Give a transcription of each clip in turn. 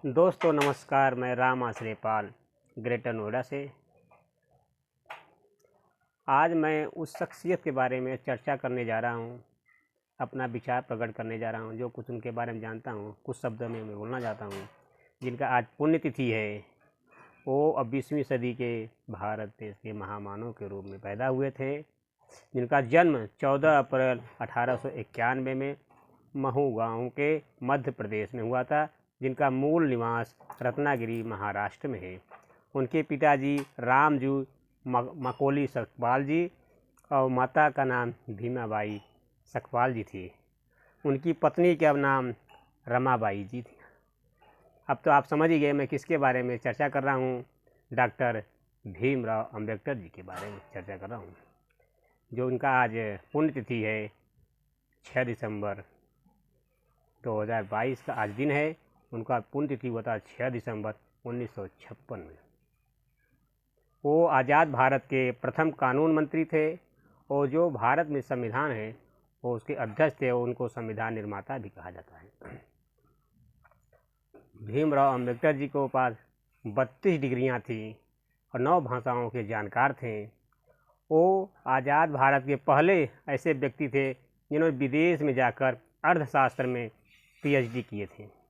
दोस्तों नमस्कार, मैं राम आश्रयपाल ग्रेटर नोएडा से। आज मैं उस शख्सियत के बारे में चर्चा करने जा रहा हूँ, अपना विचार प्रकट करने जा रहा हूँ। जो कुछ उनके बारे में जानता हूँ कुछ शब्दों में मैं बोलना चाहता हूँ, जिनका आज पुण्यतिथि है। वो अब 20वीं सदी के भारत देश के महामानव के रूप में पैदा हुए थे, जिनका जन्म 14 अप्रैल 1891 में महू गाँव के मध्य प्रदेश में हुआ था, जिनका मूल निवास रत्नागिरी महाराष्ट्र में है। उनके पिताजी रामजू मकोली सकपाल जी और माता का नाम भीमाबाई सकपाल जी थी। उनकी पत्नी का नाम रमाबाई जी थी। अब तो आप समझ ही गए मैं किसके बारे में चर्चा कर रहा हूँ। डॉक्टर भीमराव अंबेडकर जी के बारे में चर्चा कर रहा हूँ, जो उनका आज पुण्यतिथि है। 6 दिसंबर 2022 का आज दिन है। उनका पुण्यतिथि हुआ था 6 दिसंबर 1956 में। वो आज़ाद भारत के प्रथम कानून मंत्री थे और जो भारत में संविधान है वो उसके अध्यक्ष थे। उनको संविधान निर्माता भी कहा जाता है। भीमराव अंबेडकर जी को पास 32 डिग्रियां थी और 9 भाषाओं के जानकार थे। वो आज़ाद भारत के पहले ऐसे व्यक्ति थे जिन्होंने विदेश में जाकर अर्थशास्त्र में PhD किए थे।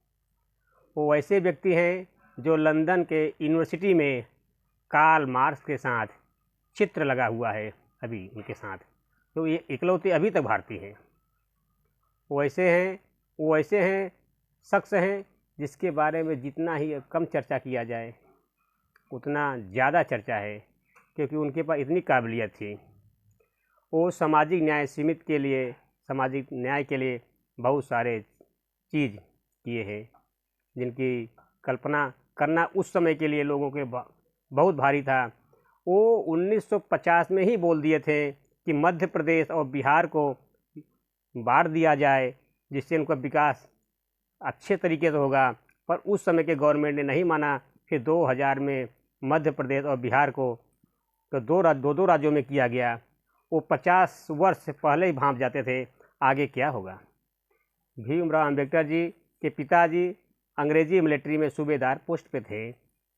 वो ऐसे व्यक्ति हैं जो लंदन के यूनिवर्सिटी में कार्ल मार्क्स के साथ चित्र लगा हुआ है अभी उनके साथ, तो ये इकलौते अभी तक भारतीय हैं। वो ऐसे हैं शख्स हैं जिसके बारे में जितना ही कम चर्चा किया जाए उतना ज़्यादा चर्चा है, क्योंकि उनके पास इतनी काबिलियत थी। वो सामाजिक न्याय के लिए बहुत सारे चीज़ किए हैं, जिनकी कल्पना करना उस समय के लिए लोगों के बहुत भारी था। वो 1950 में ही बोल दिए थे कि मध्य प्रदेश और बिहार को बांट दिया जाए, जिससे उनका विकास अच्छे तरीके से होगा, पर उस समय के गवर्नमेंट ने नहीं माना। फिर 2000 में मध्य प्रदेश और बिहार को तो दो राज्यों में किया गया। वो 50 वर्ष पहले ही भांप जाते थे आगे क्या होगा। भीमराव अंबेडकर जी के पिताजी अंग्रेजी मिलिट्री में सूबेदार पोस्ट पे थे,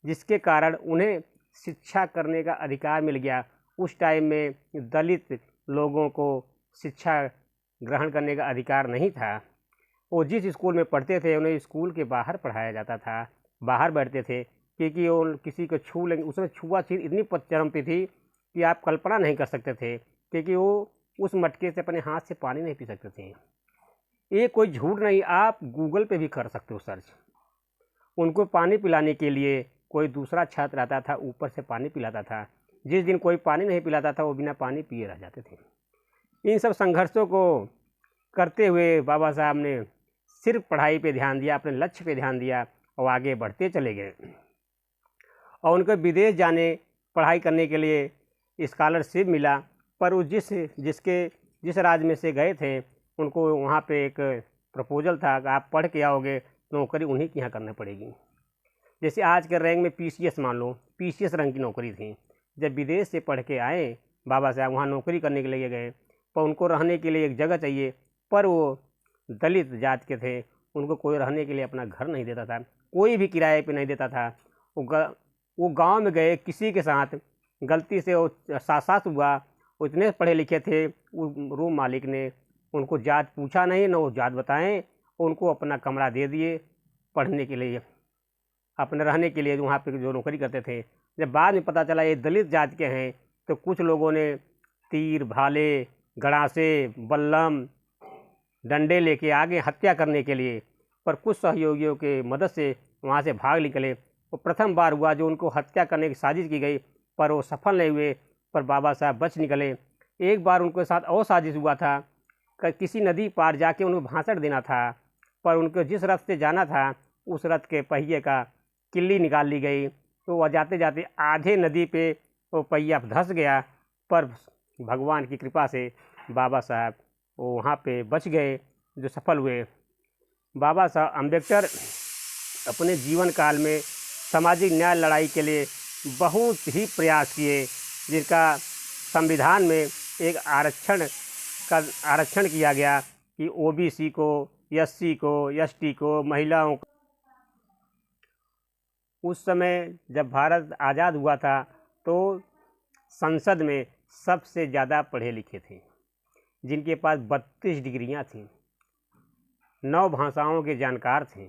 जिसके कारण उन्हें शिक्षा करने का अधिकार मिल गया। उस टाइम में दलित लोगों को शिक्षा ग्रहण करने का अधिकार नहीं था। वो जिस स्कूल में पढ़ते थे उन्हें स्कूल के बाहर पढ़ाया जाता था, बाहर बैठते थे, क्योंकि वो किसी को छू लेंगे। उसमें छुआछूत इतनी चरम पे थी कि आप कल्पना नहीं कर सकते थे, क्योंकि वो उस मटके से अपने हाथ से पानी नहीं पी सकते थे। ये कोई झूठ नहीं, आप गूगल पे भी कर सकते हो सर्च। उनको पानी पिलाने के लिए कोई दूसरा छात्र आता था, ऊपर से पानी पिलाता था। जिस दिन कोई पानी नहीं पिलाता था वो बिना पानी पिए रह जाते थे। इन सब संघर्षों को करते हुए बाबा साहब ने सिर्फ पढ़ाई पे ध्यान दिया, अपने लक्ष्य पे ध्यान दिया और आगे बढ़ते चले गए। और उनको विदेश जाने पढ़ाई करने के लिए स्कॉलरशिप मिला, पर वो जिस राज्य में से गए थे उनको वहाँ पे एक प्रपोजल था कि आप पढ़ के आओगे नौकरी उन्हीं के यहाँ करना पड़ेगी। जैसे आज के रैंक में PCS मान लो, PCS रैंक की नौकरी थी। जब विदेश से पढ़ के आए बाबा साहब, वहाँ नौकरी करने के लिए गए, पर उनको रहने के लिए एक जगह चाहिए, पर वो दलित जात के थे, उनको कोई रहने के लिए अपना घर नहीं देता था, कोई भी किराए पे नहीं देता था। वो गाँव में गए, किसी के साथ गलती से वो साथ हुआ। वो इतने पढ़े लिखे थे, रूम मालिक ने उनको जात पूछा नहीं, न वो जात बताएं, उनको अपना कमरा दे दिए पढ़ने के लिए, अपने रहने के लिए, वहाँ पे जो नौकरी करते थे। जब बाद में पता चला ये दलित जात के हैं, तो कुछ लोगों ने तीर भाले गड़ासे बल्लम डंडे लेके आगे हत्या करने के लिए, पर कुछ सहयोगियों के मदद से वहाँ से भाग निकले। वो प्रथम बार हुआ जो उनको हत्या करने की साजिश की गई, पर वो सफल नहीं हुए, पर बाबा साहब बच निकले। एक बार उनके साथ और साजिश हुआ था, किसी नदी पार जाके उनको भाषण देना था, पर उनको जिस रथ से जाना था उस रथ के पहिए का किल्ली निकाल ली गई, तो वह जाते जाते आधे नदी पे वो पहिया धंस गया, पर भगवान की कृपा से बाबा साहब वो वहाँ पे बच गए, जो सफल हुए। बाबा साहब अम्बेडकर अपने जीवन काल में सामाजिक न्याय लड़ाई के लिए बहुत ही प्रयास किए, जिनका संविधान में एक आरक्षण किया गया कि OBC को, SC को, ST को, महिलाओं को उस समय जब भारत आज़ाद हुआ था तो संसद में सबसे ज़्यादा पढ़े लिखे थे, जिनके पास 32 डिग्रियाँ थीं, 9 भाषाओं के जानकार थे।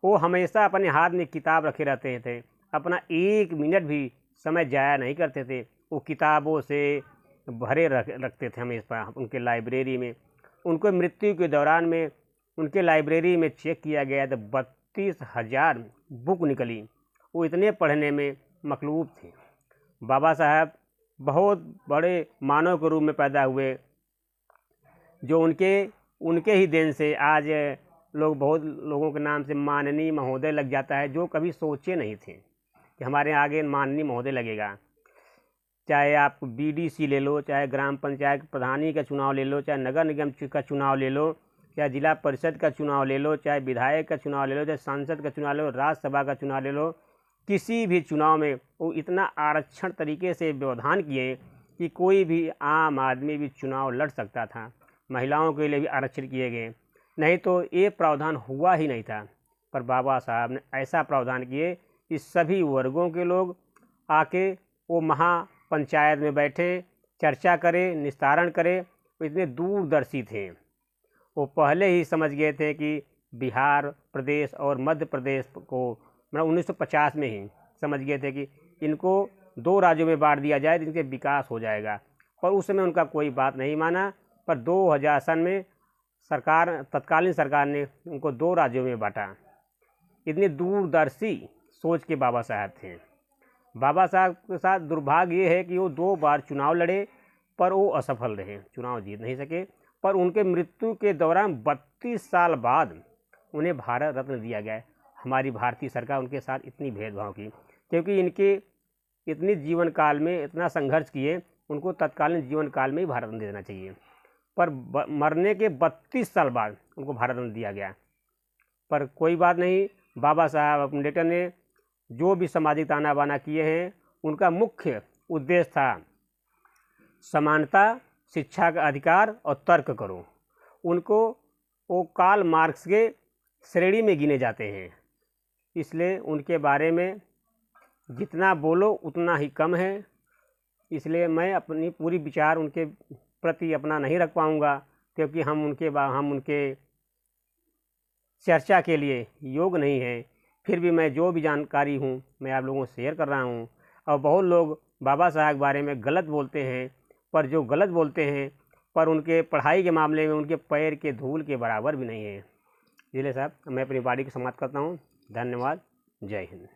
वो हमेशा अपने हाथ में किताब रखे रहते थे, अपना 1 मिनट भी समय जाया नहीं करते थे। वो किताबों से भरे रखते थे हमेशा उनके लाइब्रेरी में। उनको मृत्यु के दौरान में उनके लाइब्रेरी में चेक किया गया तो 32,000 बुक निकली। वो इतने पढ़ने में मखलूब थे। बाबा साहब बहुत बड़े मानव के रूप में पैदा हुए, जो उनके ही देन से आज लोग बहुत लोगों के नाम से माननीय महोदय लग जाता है, जो कभी सोचे नहीं थे कि हमारे आगे माननीय महोदय लगेगा। चाहे आप बीडीसी ले लो, चाहे ग्राम पंचायत प्रधानी का चुनाव ले लो, चाहे नगर निगम का चुनाव ले लो, चाहे जिला परिषद का चुनाव ले लो, चाहे विधायक का चुनाव ले लो, चाहे सांसद का चुनाव ले लो, राज्यसभा का चुनाव ले लो, किसी भी चुनाव में वो इतना आरक्षण तरीके से व्यवधान किए कि कोई भी आम आदमी भी चुनाव लड़ सकता था। महिलाओं के लिए भी आरक्षण किए गए, नहीं तो ये प्रावधान हुआ ही नहीं था। पर बाबा साहब ने ऐसा प्रावधान किए कि सभी वर्गों के लोग आके वो महापंचायत में बैठे, चर्चा करें, निस्तारण करें। वो इतने दूरदर्शी थे, वो पहले ही समझ गए थे कि बिहार प्रदेश और मध्य प्रदेश को मतलब 1950 में ही समझ गए थे कि इनको 2 राज्यों में बांट दिया जाए, इनके विकास हो जाएगा। पर उस समय उनका कोई बात नहीं माना। पर 2000 सन में तत्कालीन सरकार ने उनको 2 राज्यों में बांटा। इतनी दूरदर्शी सोच के बाबा साहब थे। बाबा साहब के साथ दुर्भाग्य ये है कि वो 2 बार चुनाव लड़े, पर वो असफल रहे, चुनाव जीत नहीं सके। पर उनके मृत्यु के दौरान 32 साल बाद उन्हें भारत रत्न दिया गया। हमारी भारतीय सरकार उनके साथ इतनी भेदभाव की, क्योंकि इनके इतनी जीवन काल में इतना संघर्ष किए, उनको तत्कालीन जीवन काल में ही भारत रत्न देना चाहिए। पर मरने के 32 साल बाद उनको भारत रत्न दिया गया। पर कोई बात नहीं, बाबा साहब अम्बेडकर ने जो भी सामाजिक ताना बाना किए हैं, उनका मुख्य उद्देश्य था समानता, शिक्षा का अधिकार और तर्क करो। उनको वो कार्ल मार्क्स के श्रेणी में गिने जाते हैं, इसलिए उनके बारे में जितना बोलो उतना ही कम है। इसलिए मैं अपनी पूरी विचार उनके प्रति अपना नहीं रख पाऊँगा, क्योंकि हम उनके चर्चा के लिए योग्य नहीं हैं। फिर भी मैं जो भी जानकारी हूँ मैं आप लोगों से शेयर कर रहा हूँ। और बहुत लोग बाबा साहब के बारे में गलत बोलते हैं, पर जो गलत बोलते हैं पर उनके पढ़ाई के मामले में उनके पैर के धूल के बराबर भी नहीं है। इसलिए साहब मैं अपनी बाड़ी को समाप्त करता हूँ। धन्यवाद। जय हिंद।